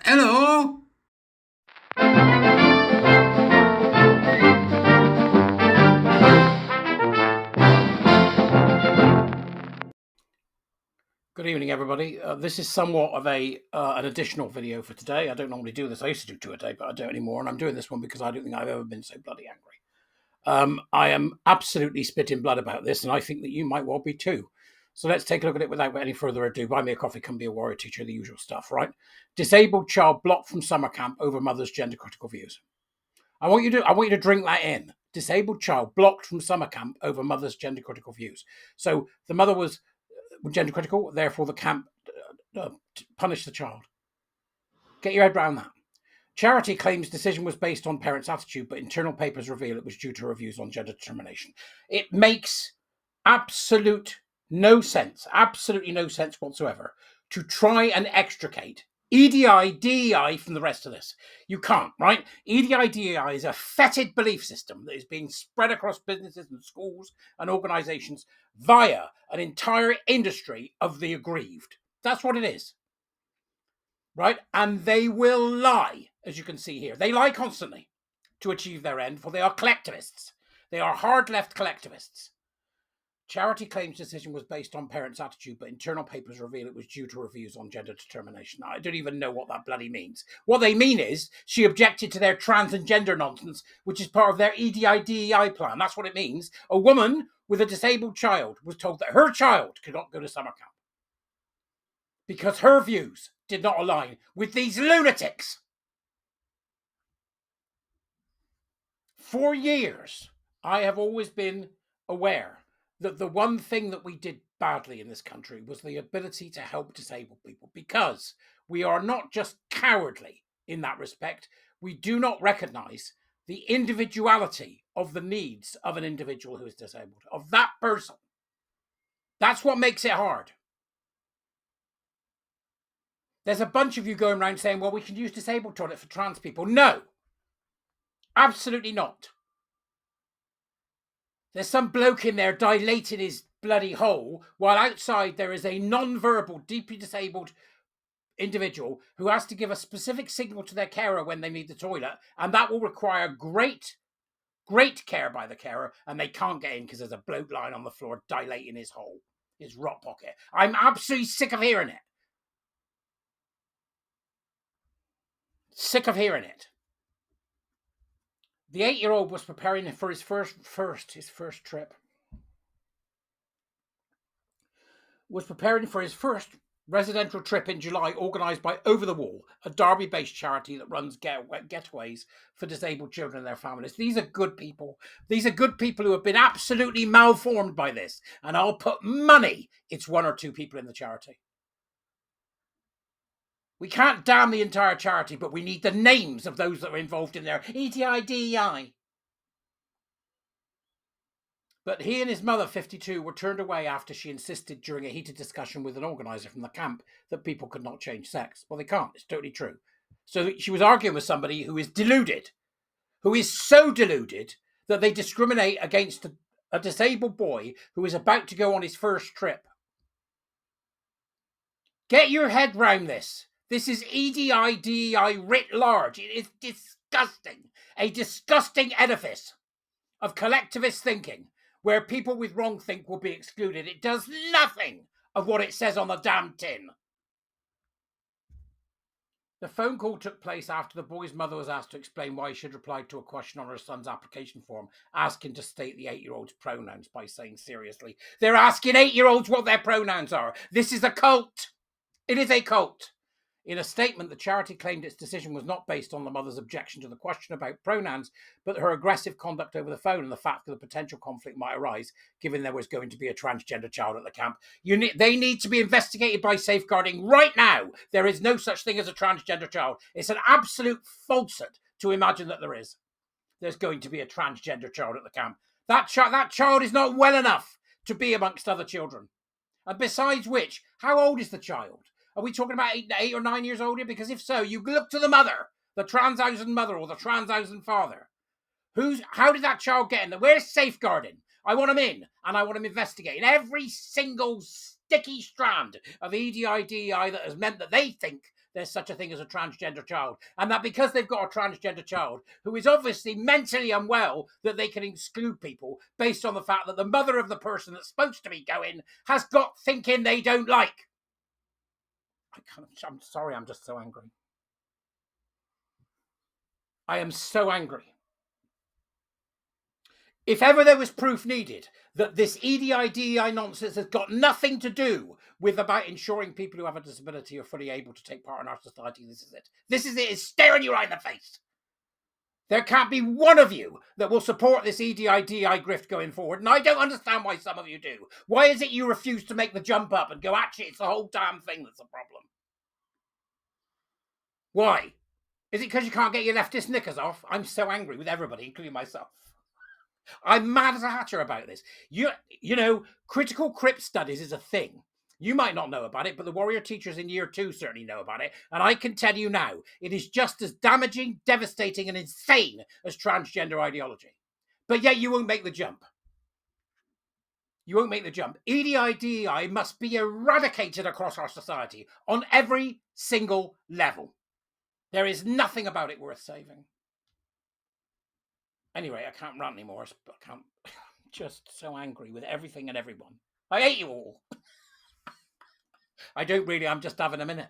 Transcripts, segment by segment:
Hello. Good evening, everybody. This is somewhat of an additional video for today. I don't normally do this. I used to do two a day, but I don't anymore. And I'm doing this one because I don't think I've ever been so bloody angry. I am absolutely spitting blood about this, and I think that you might well be too. So let's take a look at it without any further ado. Buy me a coffee, come be a warrior teacher, the usual stuff, right? Disabled child blocked from summer camp over mother's gender critical views. I want you to drink that in. Disabled child blocked from summer camp over mother's gender critical views. So the mother was gender critical, therefore the camp punished the child. Get your head around that. Charity claims decision was based on parents' attitude, but internal papers reveal it was due to reviews on gender determination. It makes absolutely no sense whatsoever to try and extricate EDI, DEI from the rest of this. You can't, right? EDI, DEI is a fetid belief system that is being spread across businesses and schools and organizations via an entire industry of the aggrieved. That's what it is, right? And they will lie, as you can see here. They lie constantly to achieve their end, for they are collectivists. They are hard left collectivists. Charity claims decision was based on parents' attitude, but internal papers reveal it was due to reviews on gender determination. I don't even know what that bloody means. What they mean is she objected to their trans and gender nonsense, which is part of their EDI, DEI plan. That's what it means. A woman with a disabled child was told that her child could not go to summer camp because her views did not align with these lunatics. For years, I have always been aware that the one thing that we did badly in this country was the ability to help disabled people, because we are not just cowardly in that respect. We do not recognize the individuality of the needs of an individual who is disabled, of that person. That's what makes it hard. There's a bunch of you going around saying, well, we can use disabled toilet for trans people. No, absolutely not. There's some bloke in there dilating his bloody hole, while outside there is a non-verbal, deeply disabled individual who has to give a specific signal to their carer when they need the toilet, and that will require great care by the carer, and they can't get in because there's a bloke lying on the floor dilating his hole, his rot pocket. I'm absolutely sick of hearing it. Sick of hearing it. The 8-year-old was preparing for his first trip. Was preparing for his first residential trip in July, organised by Over the Wall, a Derby-based charity that runs getaways for disabled children and their families. These are good people. These are good people who have been absolutely malformed by this. And I'll put money it's one or two people in the charity. We can't damn the entire charity, but we need the names of those that are involved in their EDI, DEI. But he and his mother, 52, were turned away after she insisted during a heated discussion with an organiser from the camp that people could not change sex. Well, they can't. It's totally true. So she was arguing with somebody who is deluded, who is so deluded that they discriminate against a disabled boy who is about to go on his first trip. Get your head round this. This is EDI, DEI writ large. It is disgusting. A disgusting edifice of collectivist thinking where people with wrong think will be excluded. It does nothing of what it says on the damn tin. The phone call took place after the boy's mother was asked to explain why she had replied to a question on her son's application form, asking to state the 8-year-old's pronouns by saying, seriously, they're asking 8-year-olds what their pronouns are. This is a cult. It is a cult. In a statement, the charity claimed its decision was not based on the mother's objection to the question about pronouns, but her aggressive conduct over the phone and the fact that a potential conflict might arise, given there was going to be a transgender child at the camp. They need to be investigated by safeguarding right now. There is no such thing as a transgender child. It's an absolute falsehood to imagine that there's going to be a transgender child at the camp. That child is not well enough to be amongst other children. And besides which, how old is the child? Are we talking about 8 or 9 years old here? Because if so, you look to the mother, the transhausen mother or the transhausen father. How did that child get in there? Where's safeguarding? I want him in, and I want him investigating every single sticky strand of EDI, DEI that has meant that they think there's such a thing as a transgender child, and that because they've got a transgender child who is obviously mentally unwell, that they can exclude people based on the fact that the mother of the person that's supposed to be going has got thinking they don't like. I'm sorry, I'm just so angry. I am so angry. If ever there was proof needed that this EDI, DEI nonsense has got nothing to do with about ensuring people who have a disability are fully able to take part in our society, this is it. This is it. It's staring you right in the face. There can't be one of you that will support this EDI, DEI grift going forward, and I don't understand why some of you do. Why is it you refuse to make the jump up and go, actually, it's the whole damn thing that's a problem? Why? Is it because you can't get your leftist knickers off? I'm so angry with everybody, including myself. I'm mad as a hatcher about this. You know, critical crip studies is a thing. You might not know about it, but the warrior teachers in year 2 certainly know about it. And I can tell you now, it is just as damaging, devastating, and insane as transgender ideology. But yet you won't make the jump. You won't make the jump. EDI, DEI must be eradicated across our society on every single level. There is nothing about it worth saving. Anyway, I can't rant anymore. I can't. I'm just so angry with everything and everyone. I hate you all. I don't really. I'm just having a minute.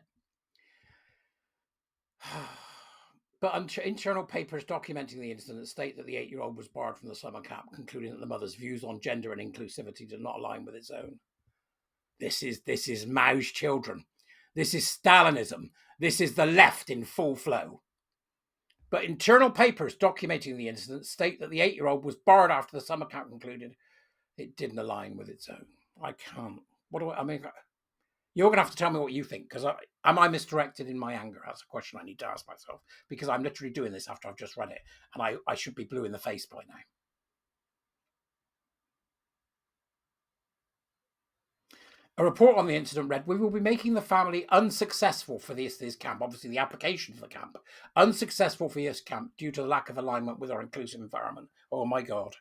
But internal papers documenting the incident state that the 8-year-old was barred from the summer camp, concluding that the mother's views on gender and inclusivity did not align with its own. This is Mao's children. This is Stalinism. This is the left in full flow. But internal papers documenting the incident state that the 8-year-old was barred after the summer camp concluded it didn't align with its own. I can't. I mean? You're going to have to tell me what you think, because am I misdirected in my anger? That's a question I need to ask myself, because I'm literally doing this after I've just read it, and I should be blue in the face by now. A report on the incident read, we will be making the family unsuccessful for this camp, obviously the application for the camp, unsuccessful for this camp due to the lack of alignment with our inclusive environment. Oh my God.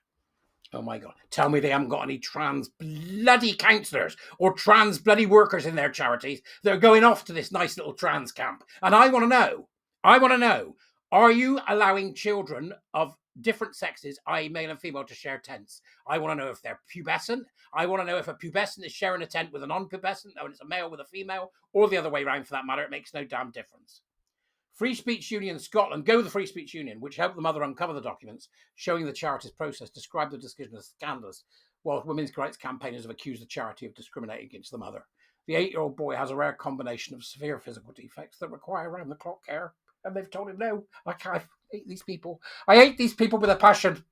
Oh my God. Tell me they haven't got any trans bloody counsellors or trans bloody workers in their charities that are going off to this nice little trans camp. And I want to know, are you allowing children of different sexes, i.e. male and female, to share tents? I want to know if they're pubescent. I want to know if a pubescent is sharing a tent with a non-pubescent, or it's a male with a female, or the other way around for that matter. It makes no damn difference. Free Speech Union Scotland, go the Free Speech Union, which helped the mother uncover the documents showing the charity's process, described the decision as scandalous, while women's rights campaigners have accused the charity of discriminating against the mother. The 8-year-old boy has a rare combination of severe physical defects that require round-the-clock care, and they've told him no. I hate these people. I hate these people with a passion.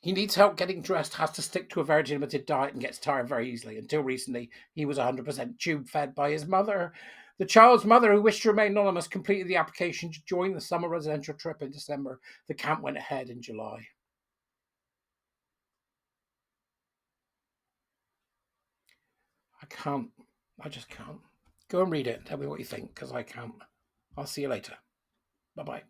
He needs help getting dressed, has to stick to a very limited diet, and gets tired very easily. Until recently, he was 100% tube-fed by his mother. The child's mother, who wished to remain anonymous, completed the application to join the summer residential trip in December. The camp went ahead in July. I just can't. Go and read it and tell me what you think, because I can't. I'll see you later. Bye-bye.